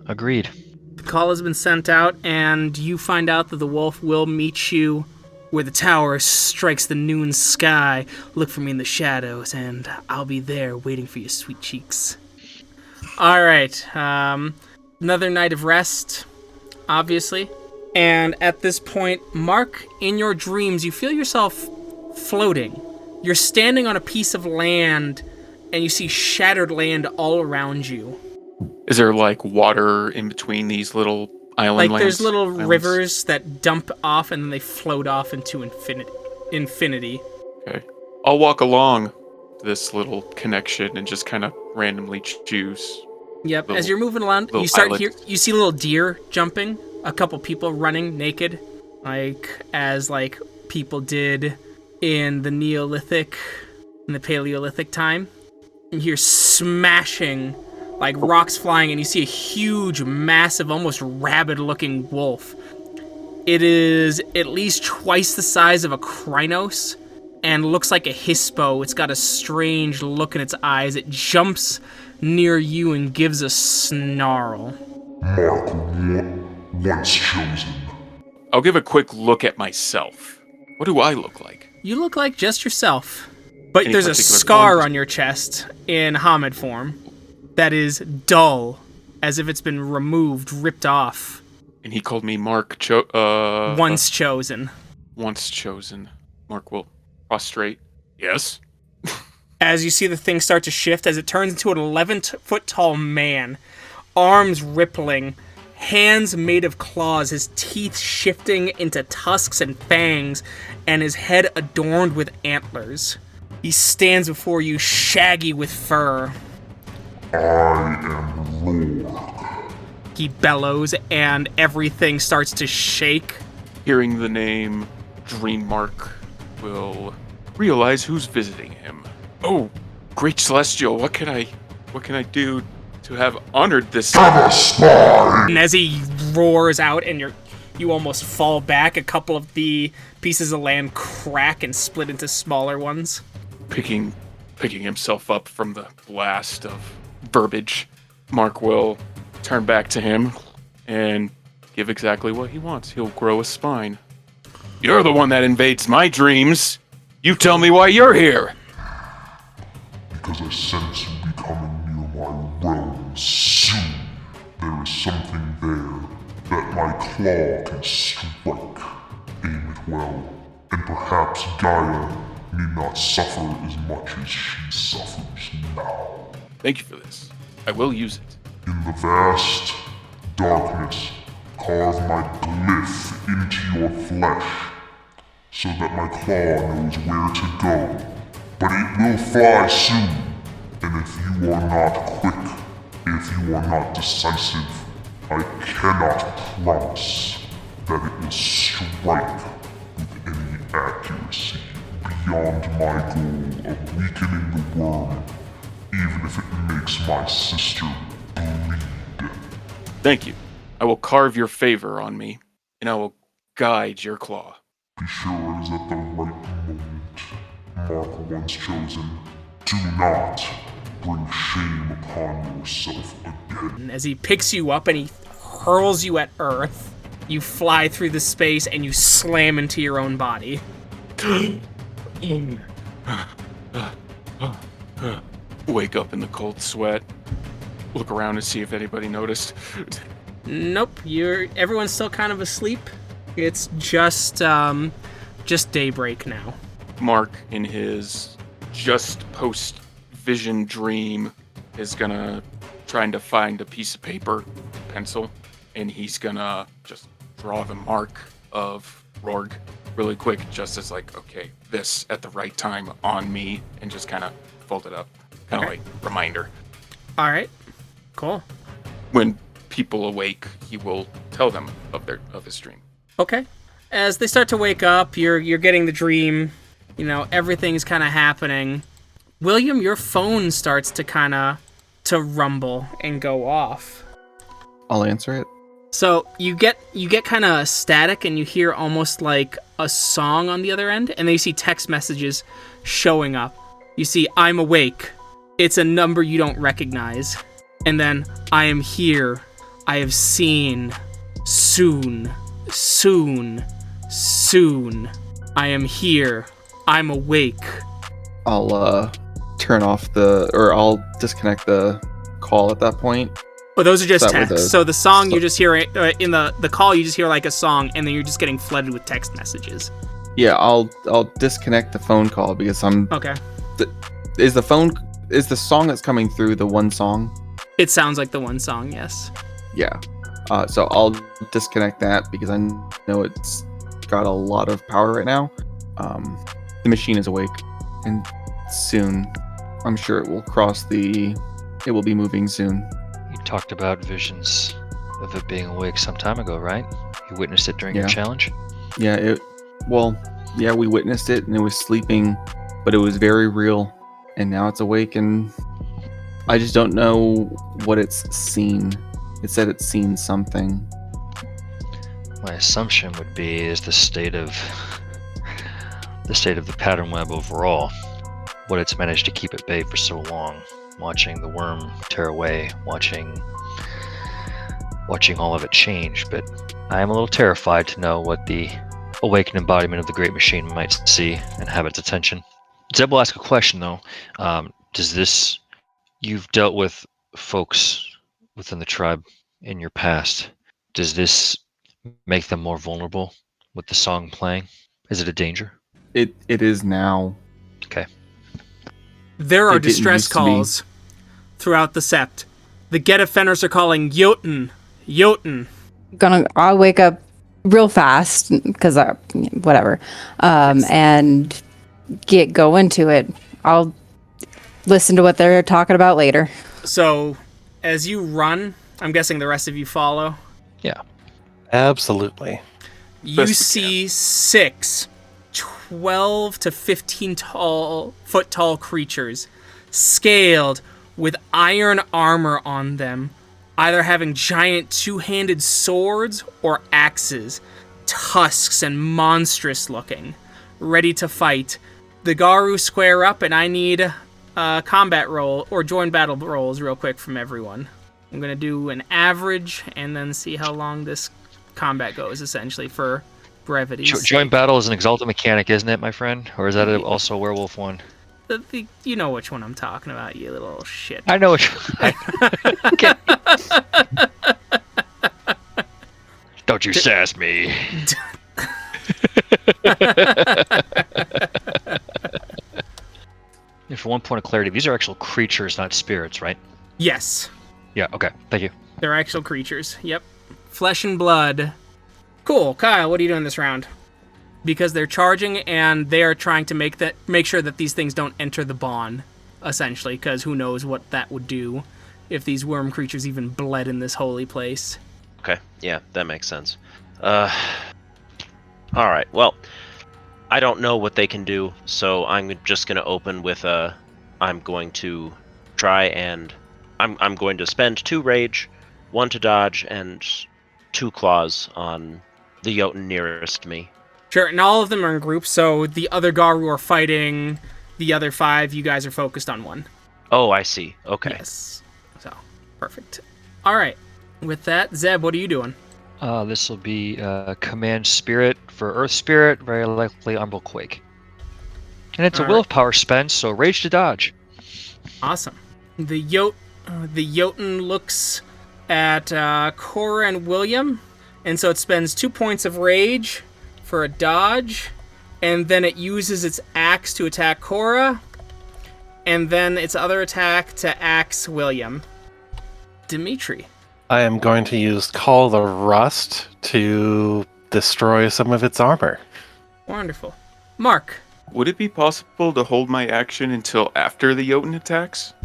Agreed. The call has been sent out, and you find out that the wolf will meet you where the tower strikes the noon sky. Look for me in the shadows, and I'll be there waiting for your sweet cheeks. All right. Another night of rest, obviously. And at this point, Mark, in your dreams, you feel yourself floating. You're standing on a piece of land, and you see shattered land all around you. Is there like water in between these little island lands? There's little islands? rivers that dump off, and then they float off into infinity. Okay. I'll walk along this little connection and just kind of randomly choose. Yep. As you're moving along, you see little deer jumping. A couple people running naked, as people did in the Neolithic and the Paleolithic time. And you hear smashing, rocks flying, and you see a huge, massive, almost rabid-looking wolf. It is at least twice the size of a Krynos and looks like a Hispo. It's got a strange look in its eyes. It jumps near you and gives a snarl. Mark once chosen. I'll give a quick look at myself. What do I look like? You look like just yourself. But Any there's a particular scar forms? on your chest in Hamid form that is dull, as if it's been removed, ripped off. And he called me Mark Once chosen. Once chosen. Mark will prostrate. Yes? As you see the thing start to shift, as it turns into an 11-foot-tall man, arms rippling, hands made of claws, his teeth shifting into tusks and fangs, and his head adorned with antlers. He stands before you, shaggy with fur. I am Roar. He bellows, and everything starts to shake. Hearing the name Dream Mark will realize who's visiting him. Oh, great celestial, what can I do to have honored this? And as he roars out, and you almost fall back, a couple of the pieces of land crack and split into smaller ones. Picking himself up from the blast of verbiage, Mark will turn back to him and give exactly what he wants. He'll grow a spine. You're the one that invades my dreams. You tell me why you're here. Because I sense you becoming near my realm soon. There is something there that my claw can strike. Aim it well, and perhaps Gaia need not suffer as much as she suffers now. Thank you for this. I will use it. In the vast darkness, carve my glyph into your flesh, so that my claw knows where to go. But it will fly soon, and if you are not quick, if you are not decisive, I cannot promise that it will strike with any accuracy beyond my goal of weakening the worm, even if it makes my sister bleed. Thank you. I will carve your favor on me, and I will guide your claw. Be sure it is at the right moment. Mark once chosen, do not bring shame upon yourself again. And as he picks you up and he hurls you at Earth, you fly through the space and you slam into your own body. Wake up in the cold sweat. Look around and see if anybody noticed. Nope, everyone's still kind of asleep. It's just just daybreak now. Mark, in his just post-vision dream, is gonna trying to find a piece of paper, pencil, and he's gonna just draw the mark of Rorg really quick, just as like, okay, this at the right time on me, and just kind of fold it up, kind of like reminder. All right, cool. When people awake, he will tell them of his dream. Okay. As they start to wake up, you're getting the dream. You know, everything's kind of happening. William, your phone starts to rumble and go off. I'll answer it. So you get kind of static, and you hear almost like a song on the other end, and then you see text messages showing up. You see, "I'm awake." It's a number you don't recognize. And then, "I am here. I have seen. Soon. Soon. Soon. I am here. I'm awake." I'll turn off I'll disconnect the call at that point. But those are just texts. So the song you just hear in the call, you just hear like a song, and then you're just getting flooded with text messages. Yeah, I'll disconnect the phone call because I'm okay. Is the song that's coming through the one song? It sounds like the one song, yes. Yeah. So I'll disconnect that because I know it's got a lot of power right now. The machine is awake, and soon, I'm sure it will it will be moving soon. You talked about visions of it being awake some time ago, right? You witnessed it during your challenge? Yeah, we witnessed it, and it was sleeping, but it was very real, and now it's awake, and I just don't know what it's seen. It said it's seen something. My assumption would be is the state of the pattern web overall, what it's managed to keep at bay for so long, watching the worm tear away, watching all of it change. But I am a little terrified to know what the awakened embodiment of the great machine might see and have its attention. Zeb will ask a question though. You've dealt with folks within the tribe in your past. Does this make them more vulnerable with the song playing? Is it a danger? It is now. Okay. There are distress calls throughout the Sept. The Get-Offenders are calling Jotun. Jotun. I'll wake up real fast because whatever, and go into it. I'll listen to what they're talking about later. So, as you run, I'm guessing the rest of you follow? Yeah. Absolutely. You see 6 12 to 15 foot tall creatures, scaled with iron armor on them, either having giant two-handed swords or axes, tusks and monstrous looking, ready to fight. The Garu square up, and I need a combat roll or join battle rolls real quick from everyone. I'm going to do an average and then see how long this combat goes, essentially, for brevity. Joint battle is an Exalted mechanic, isn't it, my friend? Or is that also a Werewolf one? You know which one I'm talking about, you little shit. I know which one. Okay. Don't you sass me. And for one point of clarity, these are actual creatures, not spirits, right? Yes. Yeah, okay. Thank you. They're actual creatures. Yep. Flesh and blood. Cool. Kyle, what are you doing this round? Because they're charging and they are trying to make sure that these things don't enter the bond, essentially, because who knows what that would do if these worm creatures even bled in this holy place. Okay, yeah, that makes sense. Alright, well, I don't know what they can do, so I'm just going to open with I'm going to try and... I'm going to spend 2 rage, 1 to dodge, and 2 claws on the Jotun nearest me. Sure, and all of them are in groups, so the other Garu are fighting the other 5. You guys are focused on 1. Oh, I see. Okay. Yes. So, perfect. All right. With that, Zeb, what are you doing? This will be Command Spirit for Earth Spirit, very likely Umbral Quake. And it's a willpower spend, so rage to dodge. Awesome. The Jotun looks at Cora and William, and so it spends 2 points of rage for a dodge, and then it uses its axe to attack Cora, and then its other attack to axe William. Dimitri. I am going to use Call the Rust to destroy some of its armor. Wonderful. Mark. Would it be possible to hold my action until after the Jotun attacks?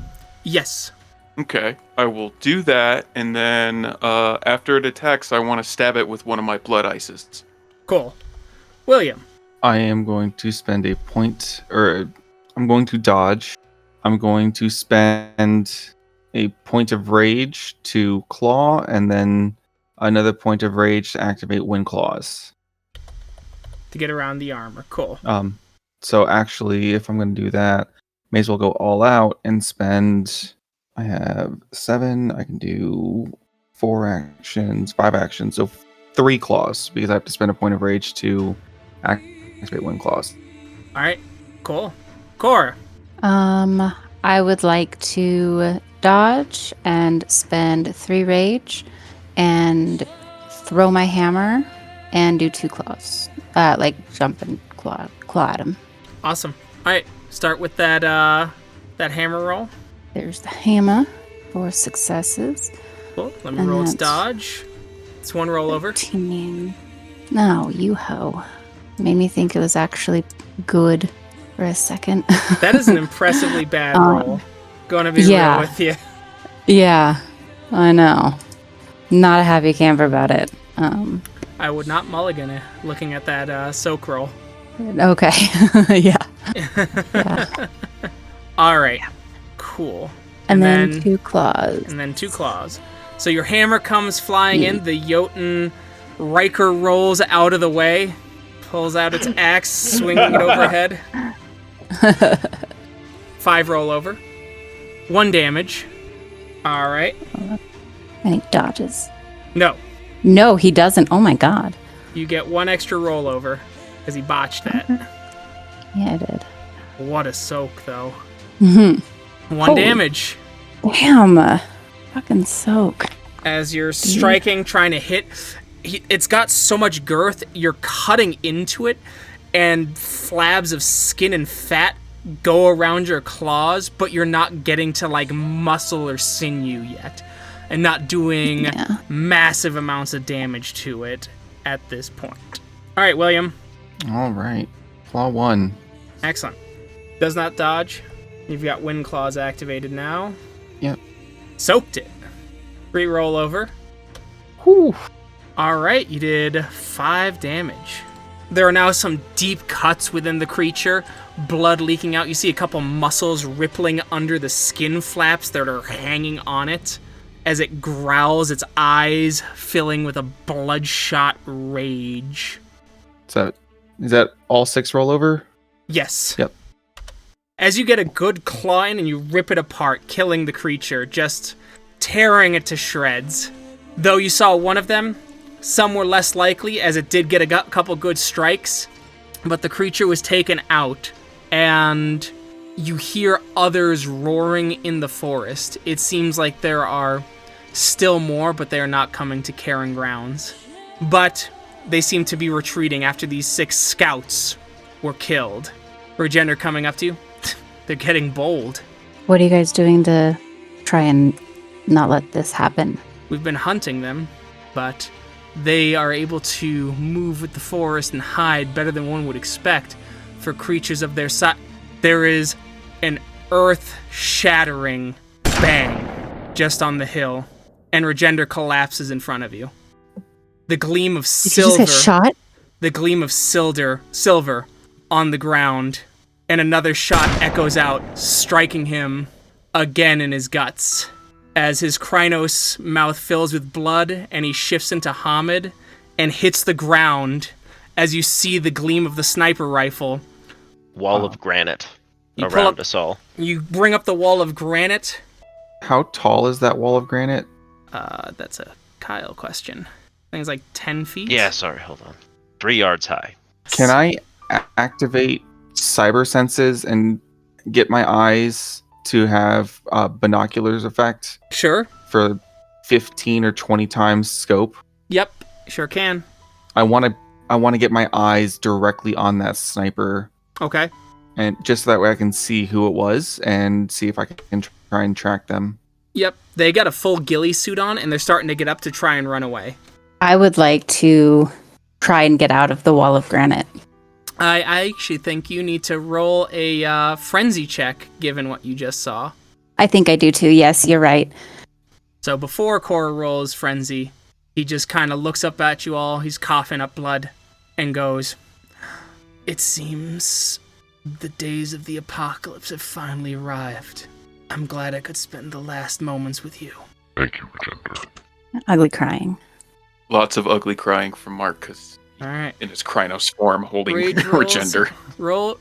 Yes. Okay, I will do that, and then after it attacks, I want to stab it with one of my blood ices. Cool. William. I am going to spend a point, or I'm going to dodge. I'm going to spend a point of rage to claw, and then another point of rage to activate wind claws. To get around the armor. Cool. So actually, if I'm going to do that, may as well go all out and spend... I have 7. I can do 4 actions, 5 actions, so 3 claws, because I have to spend a point of rage to activate wind claws. Alright, cool. Cora. I would like to dodge and spend 3 rage and throw my hammer and do 2 claws. Like jump and claw at him. Awesome. Alright, start with that hammer roll. There's the hammer. 4 successes. Cool. Let me roll its dodge. It's 1 roll over. 13. No, you ho. Made me think it was actually good for a second. That is an impressively bad roll. Gonna be real with you. Yeah, I know. Not a happy camper about it. I would not mulligan it looking at that soak roll. Okay. Yeah. Alright. Cool. And then 2 claws. And then 2 claws. So your hammer comes flying in. The Jotun Riker rolls out of the way, pulls out its axe, swinging it overhead. 5 roll over. 1 damage. All right. And he dodges. No, he doesn't. Oh my god. You get 1 extra rollover because he botched that. Yeah, I did. What a soak, though. Mm-hmm. 1 damage. Damn. Fucking soak. As you're striking, trying to hit, it's got so much girth, you're cutting into it, and flabs of skin and fat go around your claws, but you're not getting to, like, muscle or sinew yet, and not doing massive amounts of damage to it at this point. All right, William. All right. Claw 1. Excellent. Does not dodge. You've got wind claws activated now. Yep. Soaked it. 3 roll over. Whew. All right, you did 5 damage. There are now some deep cuts within the creature, blood leaking out. You see a couple muscles rippling under the skin flaps that are hanging on it as it growls, its eyes filling with a bloodshot rage. So, is that all 6 rollover? Yes. Yep. As you get a good claw in and you rip it apart, killing the creature, just tearing it to shreds. Though you saw one of them, some were less likely, as it did get a couple good strikes, but the creature was taken out, and you hear others roaring in the forest. It seems like there are still more, but they are not coming to Caring Grounds. But they seem to be retreating after these 6 scouts were killed. Regender coming up to you. They're getting bold. What are you guys doing to try and not let this happen? We've been hunting them, but they are able to move with the forest and hide better than one would expect for creatures of their size. There is an earth-shattering bang just on the hill, and Regender collapses in front of you. The gleam of silver. Did you just get shot? The gleam of silver on the ground, and another shot echoes out, striking him again in his guts. As his Krynos mouth fills with blood, and he shifts into Hamid and hits the ground as you see the gleam of the sniper rifle. Wall of granite around us all. You bring up the wall of granite. How tall is that wall of granite? That's a Kyle question. I think it's like 10 feet. Yeah, sorry, hold on. 3 yards high. Can I activate cyber senses and get my eyes to have binoculars effect? Sure. For 15 or 20 times scope? Yep, sure can. I want I want to get my eyes directly on that sniper, Okay. and just so that way I can see who it was and see if I can try and track them. Yep. They got a full ghillie suit on, and they're starting to get up to try and run away. I would like to try and get out of the wall of granite. I actually think you need to roll a frenzy check, given what you just saw. I think I do too. Yes, you're right. So before Cora rolls frenzy, he just kind of looks up at you all. He's coughing up blood and goes, "It seems the days of the apocalypse have finally arrived. I'm glad I could spend the last moments with you." Thank you, Regender. Ugly crying. Lots of ugly crying from Mark, because All right. in his Krynos form holding Rage rolls, Regender.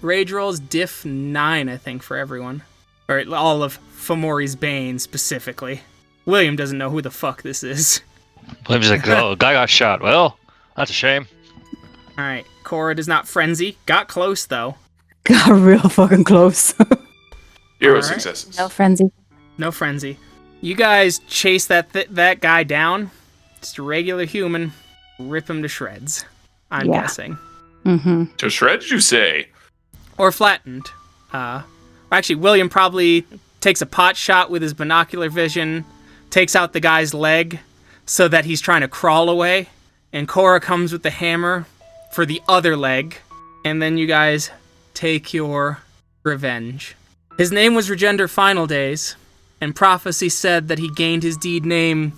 Rage rolls diff 9, I think, for everyone. Or all of Fomori's Bane, specifically. William doesn't know who the fuck this is. William's like, oh, guy got shot. Well, that's a shame. Alright, Cora does not frenzy. Got close, though. Got real fucking close. 0 Alright. successes. No frenzy. No frenzy. You guys chase that guy down. Just a regular human. Rip him to shreds. I'm guessing. Mm-hmm. To shreds, you say? Or flattened. Actually, William probably takes a pot shot with his binocular vision, takes out the guy's leg so that he's trying to crawl away, and Cora comes with the hammer for the other leg, and then you guys take your revenge. His name was Regender Final Days, and prophecy said that he gained his deed name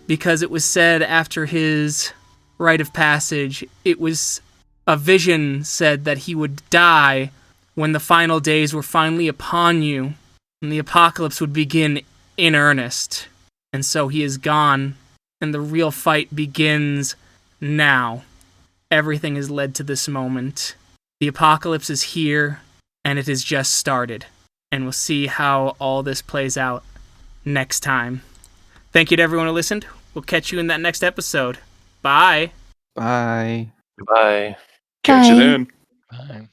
because it was said after his rite of passage, it was a vision said that he would die when the final days were finally upon you, and the apocalypse would begin in earnest. And so he is gone, and the real fight begins now. Everything has led to this moment. The apocalypse is here, and it has just started. And we'll see how all this plays out next time. Thank you to everyone who listened. We'll catch you in that next episode. Bye. Bye. Bye. Catch you Bye. then. Fine.